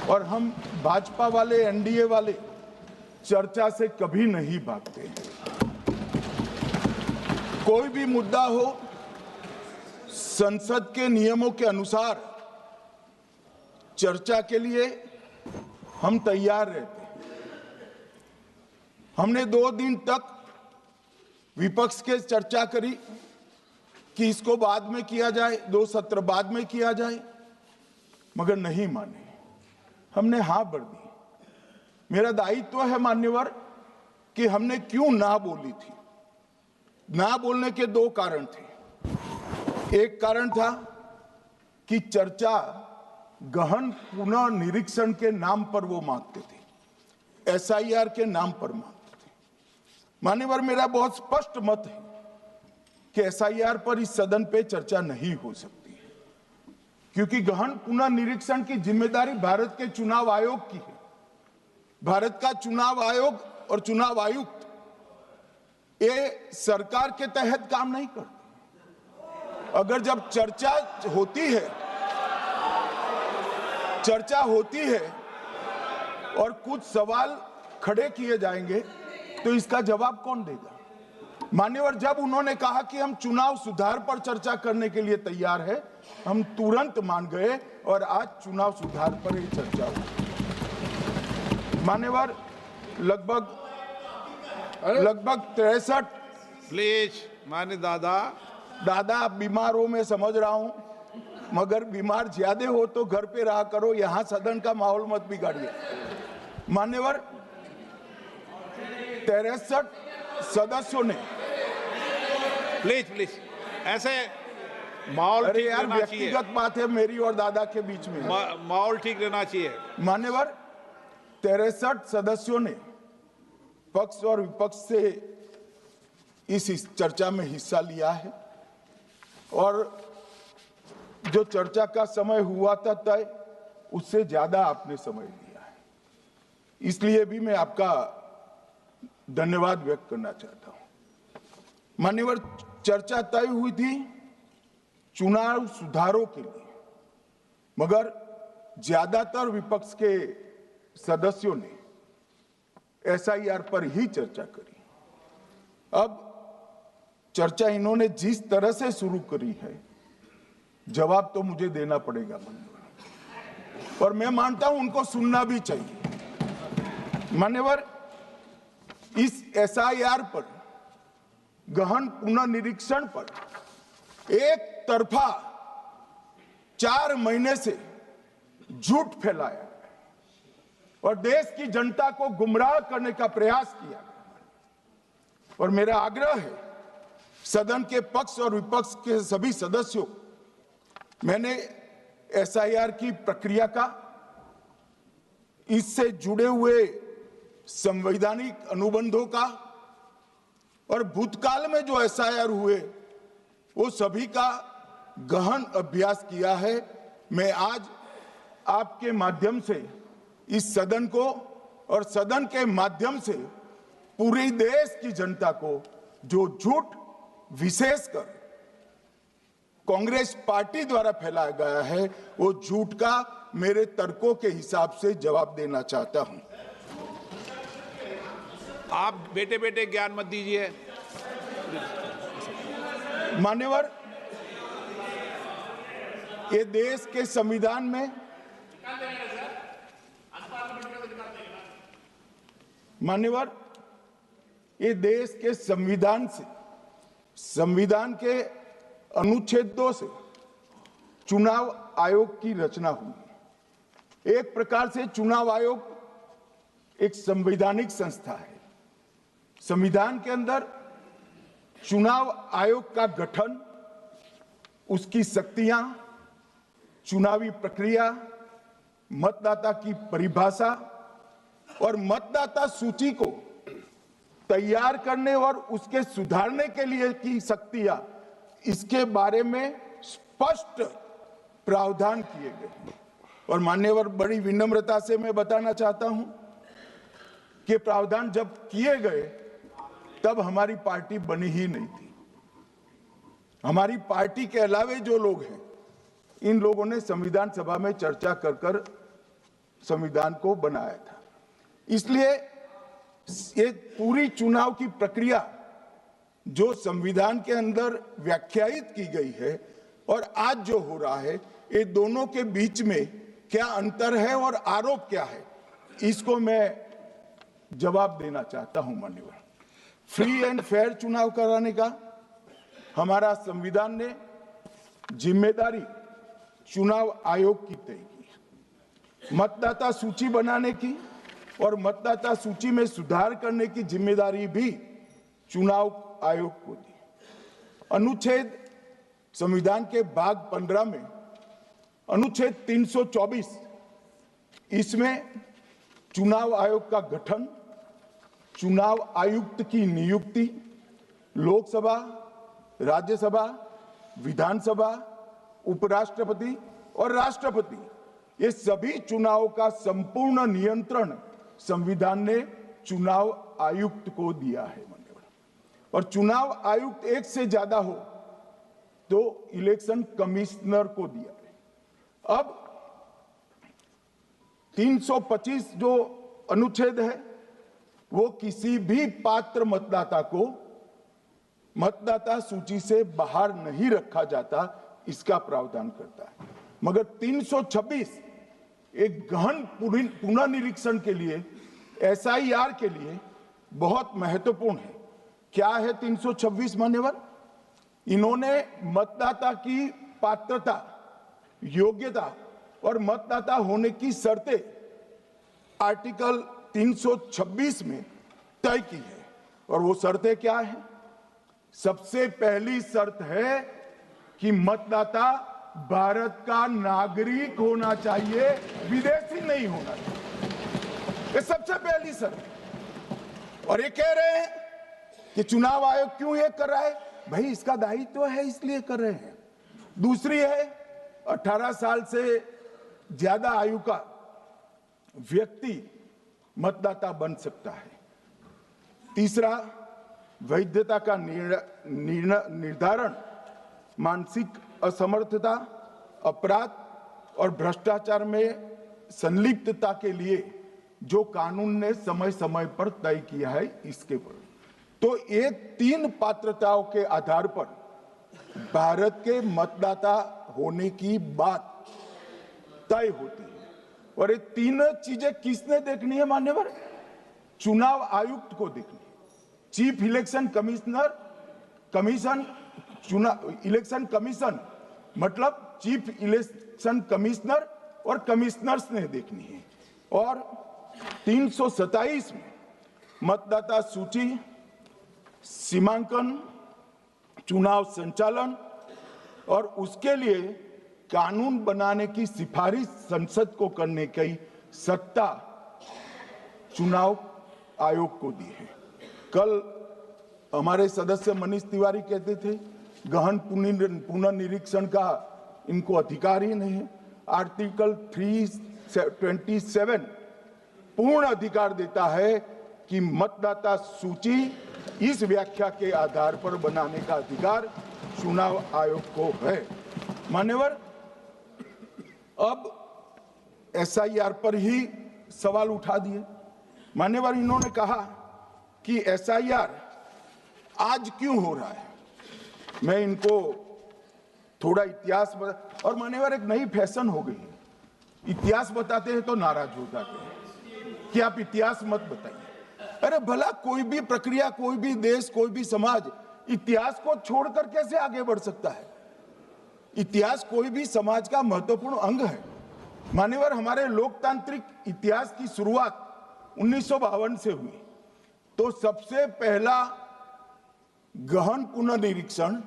और हम भाजपा वाले, एनडीए वाले चर्चा से कभी नहीं भागते हैं। कोई भी मुद्दा हो, संसद के नियमों के अनुसार चर्चा के लिए हम तैयार रहते हैं। हमने 2 दिन तक विपक्ष के चर्चा करी कि इसको बाद में किया जाए, 2 सत्र बाद में किया जाए, मगर नहीं माने। हमने हाँ भर दी। मेरा दायित्व है मान्यवर कि हमने क्यों ना बोली थी। ना बोलने के 2 कारण थे। एक कारण था कि चर्चा गहन पुनः निरीक्षण के नाम पर वो मांगते थे, एसआईआर के नाम पर मांगते थे। मान्यवर, मेरा बहुत स्पष्ट मत है कि एसआईआर पर इस सदन पे चर्चा नहीं हो सकती है, क्योंकि गहन पुनः निरीक्षण की जिम्मेदारी भारत के चुनाव आयोग की है। भारत का चुनाव आयोग और चुनाव आयुक्त ये सरकार के तहत काम नहीं करते। अगर जब चर्चा होती है और कुछ सवाल खड़े किए जाएंगे तो इसका जवाब कौन देगा? मान्यवर, जब उन्होंने कहा कि हम चुनाव सुधार पर चर्चा करने के लिए तैयार है, हम तुरंत मान गए और आज चुनाव सुधार पर ही चर्चा हुई। मान्यवर, लगभग 63। प्लीज मान्य दादा, आप बीमार हो, मैं समझ रहा हूं, मगर बीमार ज्यादा हो तो घर पे रहा करो, यहां सदन का माहौल मत बिगाड़िए। मान्यवर, 63 सदस्यों ने प्लीज ऐसे माहौल अरे ठीक यार, रहना चाहिए। व्यक्तिगत बात है मेरी और दादा के बीच में। माहौल ठीक रहना चाहिए। मान्यवर, 63 सदस्यों ने पक्ष और विपक्ष से इस चर्चा में हिस्सा लिया है और जो चर्चा का समय हुआ था तय, उससे ज्यादा आपने समय लिया है। इसलिए भी मैं आपका धन्यवाद व्यक्त करना चाहता हूं। मान्यवर, चर्चा तय हुई थी चुनाव सुधारों के लिए, मगर ज्यादातर विपक्ष के सदस्यों ने एसआईआर पर ही चर्चा करी। अब चर्चा इन्होंने जिस तरह से शुरू करी है, जवाब तो मुझे देना पड़ेगा मान्यवर, और मैं मानता हूं उनको सुनना भी चाहिए। मान्यवर, इस एसआईआर पर, गहन पुनर्निरीक्षण पर एक तरफा 4 महीने से झूठ फैलाया और देश की जनता को गुमराह करने का प्रयास किया। और मेरा आग्रह है सदन के पक्ष और विपक्ष के सभी सदस्यों, मैंने एसआईआर की प्रक्रिया का, इससे जुड़े हुए संवैधानिक अनुबंधों का और भूतकाल में जो एसआईआर हुए वो सभी का गहन अभ्यास किया है। मैं आज आपके माध्यम से इस सदन को और सदन के माध्यम से पूरे देश की जनता को जो झूठ विशेषकर कांग्रेस पार्टी द्वारा फैलाया गया है, वो झूठ का मेरे तर्कों के हिसाब से जवाब देना चाहता हूं। आप बेटे ज्ञान मत दीजिए। मान्यवर, ये देश के संविधान में, मान्यवर, ये देश के संविधान से, संविधान के अनुच्छेदों से चुनाव आयोग की रचना हुई। एक प्रकार से चुनाव आयोग एक संवैधानिक संस्था है। संविधान के अंदर चुनाव आयोग का गठन, उसकी शक्तियां, चुनावी प्रक्रिया, मतदाता की परिभाषा और मतदाता सूची को तैयार करने और उसके सुधारने के लिए की शक्तियां, इसके बारे में स्पष्ट प्रावधान किए गए। और मान्यवर, बड़ी विनम्रता से मैं बताना चाहता हूं कि प्रावधान जब किए गए तब हमारी पार्टी बनी ही नहीं थी। हमारी पार्टी के अलावे जो लोग हैं, इन लोगों ने संविधान सभा में चर्चा कर संविधान को बनाया था। इसलिए ये पूरी चुनाव की प्रक्रिया जो संविधान के अंदर व्याख्यायित की गई है और आज जो हो रहा है, ये दोनों के बीच में क्या अंतर है और आरोप क्या है, इसको मैं जवाब देना चाहता हूं। माननीय, फ्री एंड फेयर चुनाव कराने का हमारा संविधान ने जिम्मेदारी चुनाव आयोग की तय की। मतदाता सूची बनाने की और मतदाता सूची में सुधार करने की जिम्मेदारी भी चुनाव आयोग को दी। अनुच्छेद संविधान के भाग 15 में अनुच्छेद 324, इसमें चुनाव आयोग का गठन, चुनाव आयुक्त की नियुक्ति, लोकसभा, राज्यसभा, विधानसभा, उपराष्ट्रपति और राष्ट्रपति, ये सभी चुनाव का संपूर्ण नियंत्रण संविधान ने चुनाव आयुक्त को दिया है। और चुनाव आयुक्त एक से ज्यादा हो तो इलेक्शन कमिश्नर को दिया है। अब 325 जो अनुच्छेद है वो किसी भी पात्र मतदाता को मतदाता सूची से बाहर नहीं रखा जाता, इसका प्रावधान करता है। मगर 326 एक गहन पुनर्निरीक्षण के लिए, एसआईआर के लिए बहुत महत्वपूर्ण है। क्या है 326? मान्यवर, इन्होंने मतदाता की पात्रता, योग्यता और मतदाता होने की शर्तें आर्टिकल 326 में तय की है। और वो शर्तें क्या है? सबसे पहली शर्त है कि मतदाता भारत का नागरिक होना चाहिए, विदेशी नहीं होना चाहिए। ये सबसे पहली शर्त। और ये कह रहे हैं कि चुनाव आयोग क्यों ये कर रहा है? भाई, इसका दायित्व है इसलिए कर रहे हैं। दूसरी है 18 साल से ज्यादा आयु का व्यक्ति मतदाता बन सकता है। तीसरा, वैधता का निर्धारण मानसिक असमर्थता, अपराध और भ्रष्टाचार में संलिप्तता के लिए जो कानून ने समय समय पर तय किया है, इसके पर। तो ये 3 पात्रताओं के आधार पर भारत के मतदाता होने की बात तय होती है। और ये 3 चीजें किसने देखनी है मान्यवर? चुनाव आयुक्त को देखनी है। चीफ इलेक्शन इलेक्शन कमीशन मतलब चीफ इलेक्शन कमिश्नर और कमिश्नर्स ने देखनी है। और 327 में मतदाता सूची, सीमांकन, चुनाव संचालन और उसके लिए कानून बनाने की सिफारिश संसद को करने की सत्ता चुनाव आयोग को दी है। कल हमारे सदस्य मनीष तिवारी कहते थे गहन पुनर्निरीक्षण का इनको अधिकार ही नहीं है। आर्टिकल 327 पूर्ण अधिकार देता है कि मतदाता सूची इस व्याख्या के आधार पर बनाने का अधिकार चुनाव आयोग को है। मान्यवर, अब एसआईआर पर ही सवाल उठा दिए। मान्यवर, इन्होंने कहा कि एसआईआर आज क्यों हो रहा है। मैं इनको थोड़ा इतिहास बता, और मान्यवर एक नई फैशन हो गई है, इतिहास बताते हैं तो नाराज हो जाते हैं कि आप इतिहास मत बताइए। अरे भला, कोई भी प्रक्रिया, कोई भी देश, कोई भी समाज इतिहास को छोड़कर कैसे आगे बढ़ सकता है? इतिहास कोई भी समाज का महत्वपूर्ण अंग है। मान्यवर, हमारे लोकतांत्रिक इतिहास की शुरुआत 1952 से हुई। तो सबसे पहला गहन पुनर्निरीक्षण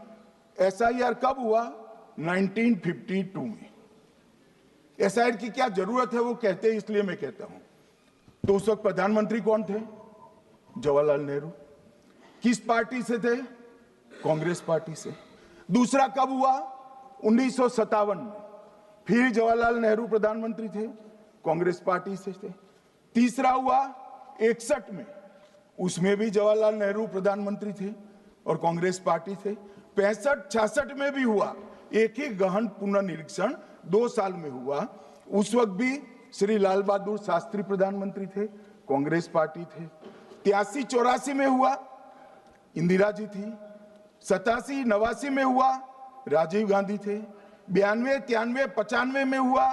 एसआईआर कब हुआ? 1952 में। एसआईआर की क्या जरूरत है वो कहते हैं, इसलिए मैं कहता हूं। तो उस वक्त प्रधानमंत्री कौन थे? जवाहरलाल नेहरू। किस पार्टी से थे? कांग्रेस पार्टी से। दूसरा कब हुआ? 1957 में। फिर जवाहरलाल नेहरू प्रधानमंत्री थे, कांग्रेस पार्टी से थे। तीसरा हुआ 61 में, उसमें भी जवाहरलाल नेहरू प्रधानमंत्री थे और कांग्रेस पार्टी थे। 65-66 में भी हुआ, एक ही गहन पुनर्निरीक्षण 2 साल में हुआ। उस वक्त भी श्री लाल बहादुर शास्त्री प्रधानमंत्री थे, कांग्रेस पार्टी थे। 83-84 में हुआ, इंदिरा जी थी। 87-89 में हुआ, राजीव गांधी थे। 92-93-95 में हुआ,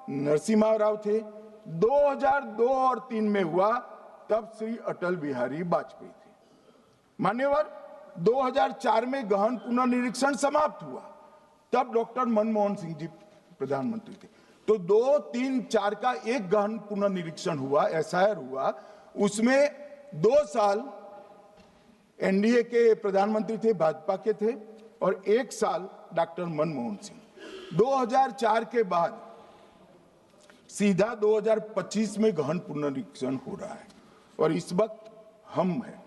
नरसिम्हा राव थे। 2002 और 3 में हुआ, तब श्री अटल बिहारी वाजपेयी थे। मान्यवर, 2004 में गहन पुनर्निरीक्षण समाप्त हुआ, तब डॉक्टर मनमोहन सिंह जी प्रधानमंत्री थे। तो 2, 3, 4 का एक गहन पुनर्निरीक्षण हुआ, एसआईआर हुआ। उसमें 2 साल एनडीए के प्रधानमंत्री थे, भाजपा के थे, और 1 साल डॉक्टर मनमोहन सिंह। 2004 के बाद सीधा 2025 में गहन पुनर्निरीक्षण हो रहा है, और इस वक्त हम हैं।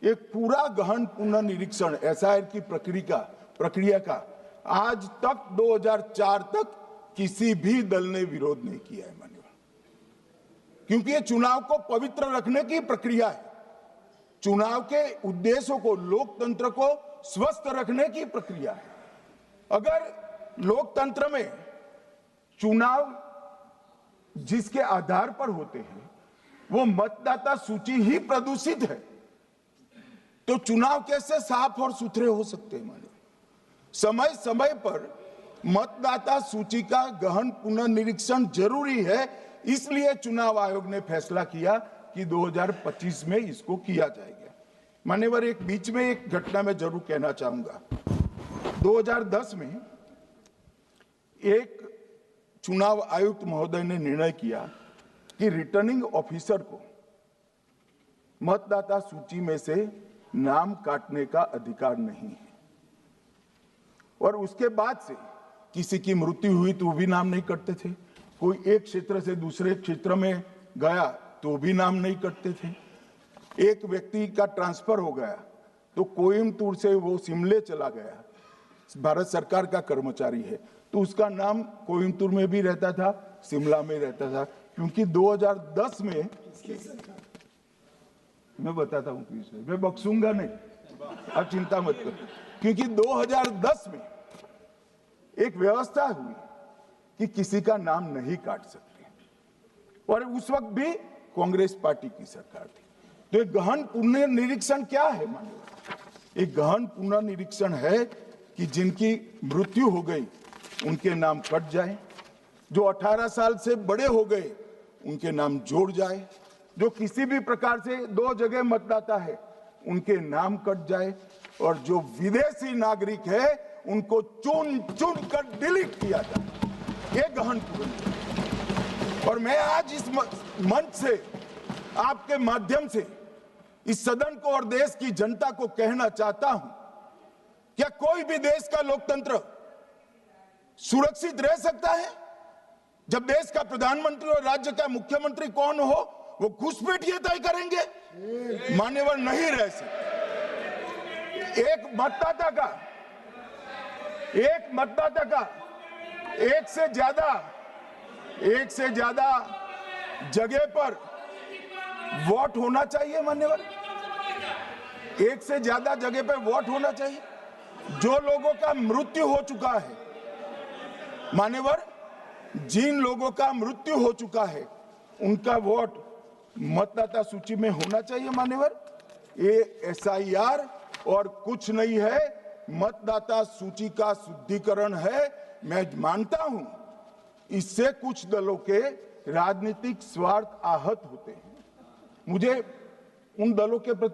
एक पूरा गहन पुनर्निरीक्षण एसआईआर की प्रक्रिया का आज तक 2004 तक किसी भी दल ने विरोध नहीं किया है मान्यवर, क्योंकि ये चुनाव को पवित्र रखने की प्रक्रिया है। चुनाव के उद्देश्यों को, लोकतंत्र को स्वस्थ रखने की प्रक्रिया है। अगर लोकतंत्र में चुनाव जिसके आधार पर होते हैं वो मतदाता सूची ही प्रदूषित है, तो चुनाव कैसे साफ और सुथरे हो सकते हैं? मानो समय समय पर मतदाता सूची का गहन पुनर्निरीक्षण जरूरी है, इसलिए चुनाव आयोग ने फैसला किया कि 2025 में इसको किया जाएगा। मान्यवर, एक बीच में एक घटना मैं जरूर कहना चाहूंगा। 2010 में एक चुनाव आयुक्त महोदय ने निर्णय किया कि रिटर्निंग ऑफिसर को मतदाता सूची में से नाम काटने का अधिकार नहीं है, और उसके बाद से किसी की मृत्यु हुई तो भी नाम नहीं कटते थे, कोई एक क्षेत्र से दूसरे क्षेत्र में गया तो भी नाम नहीं कटते थे। एक व्यक्ति का ट्रांसफर हो गया तो कोयम्बटूर से वो शिमले चला गया, भारत सरकार का कर्मचारी है, तो उसका नाम कोयम्बटूर में भी रहता था, शिमला में रहता था, क्योंकि 2010 में मैं बताता हूं किस, मैं बख्शूंगा नहीं, आप चिंता मत करो, क्योंकि 2010 में एक व्यवस्था हुई कि किसी का नाम नहीं काट सकते, और उस वक्त भी कांग्रेस पार्टी की सरकार थी। तो एक गहन पुनर्निरीक्षण क्या है? मानिए, एक गहन पुनर्निरीक्षण है कि जिनकी मृत्यु हो गई उनके नाम कट जाए, जो 18 साल से बड़े हो गए उनके नाम जोड़ जाए, जो किसी भी प्रकार से 2 जगह मतदाता है उनके नाम कट जाए, और जो विदेशी नागरिक है उनको चुन चुन कर डिलीट किया जाए। ये गहन पुनर्निरीक्षण। और मैं आज इस मंच से, आपके माध्यम से इस सदन को और देश की जनता को कहना चाहता हूं, क्या कोई भी देश का लोकतंत्र सुरक्षित रह सकता है जब देश का प्रधानमंत्री और राज्य का मुख्यमंत्री कौन हो वो घुसपैठिए तय करेंगे? मान्यवर, नहीं रह सकते। एक मतदाता का एक से ज्यादा जगह पर वोट होना चाहिए। मान्यवर, एक से ज्यादा जगह पर वोट होना चाहिए। जो लोगों का मृत्यु हो चुका है, मान्यवर, जिन लोगों का मृत्यु हो चुका है उनका वोट मतदाता सूची में होना चाहिए। मान्यवर, ये एसआईआर और कुछ नहीं है, मतदाता सूची का शुद्धिकरण है। मैं मानता हूं इससे कुछ दलों के राजनीतिक स्वार्थ आहत होते हैं। मुझे उन दलों के प्रति